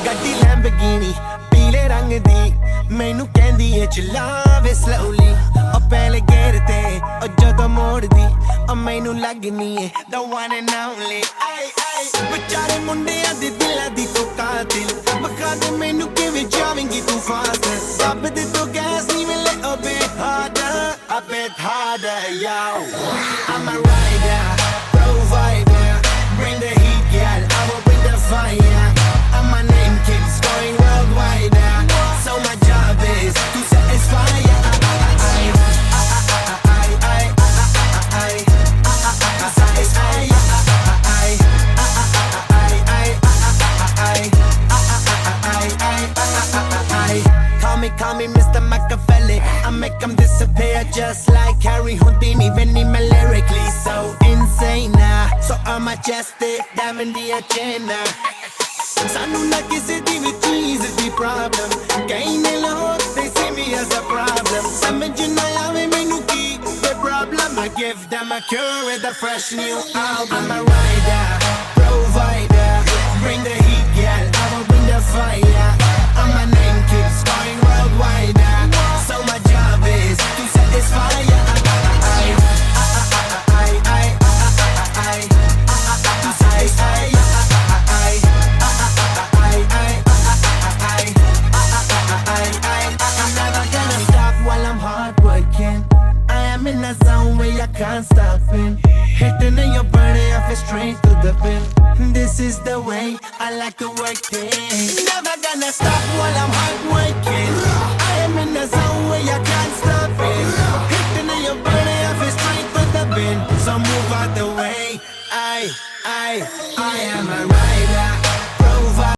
ਗੱਡੀ ਲੈਂਬਗੀਨੀ ਪੀਲੇ ਰੰਗ ਦੀ ਮੈਨੂੰ ਕਹਿੰਦੀ ਏ ਚਲਾਵੇ slowly ਉਹ ਪਹਿਲੇ ਗੇਰ ਤੇ ਉਹ ਜਦੋਂ ਮੋੜਦੀ ਉਹ ਮੈਨੂੰ ਲੱਗਨੀ ਏ the one and only ਵਿਚਾਰੇ ਮੁੰਡਿਆਂ ਦੇ ਦਿਲਾਂ ਦੀ ਤੂੰ ਕਾਤਿਲ ਮਖਾ ਦੇ ਮੈਨੂੰ ਕਿਵੇਂ ਜਾਵੇਂਗੀ ਤੂੰ ਫਾਸਟ ਰੱਬ ਦੇ ਤੋਂ ਗੈਸ ਨਹੀਂ ਮਿਲੇ a bit harder yo I'm a rider provider bring the heat girl I will bring the fire and my name keeps going worldwide so my job is to satisfy Call me Mr. Machiavelli I make them disappear just like Harry Houdini Veni me lyrically so insane so I'm majestic diamond the agenda ਸਾਨੂੰ ਨਾ ਕਿਸੇ ਦੀ ਵੀ ਚੀਜ਼ ਦੀ problem ਕਈ ਨੇ ਲੋਕ they see me as a problem ਸਮਝ ਨਾ ਆਵੇ ਮੈਨੂੰ ਕੀ the problem I give them a cure with a fresh new album I'm a rider provider bring the heat girl I will bring the fire and my name keeps going worldwide so my job is to satisfy in a zone where I can't stop in hitting in your body I feel straight to the pin this is the way I like to work things never gonna stop while I'm hard working I am in a zone where I can't stop it hitting in your body I feel straight to the pin so move out the way I am a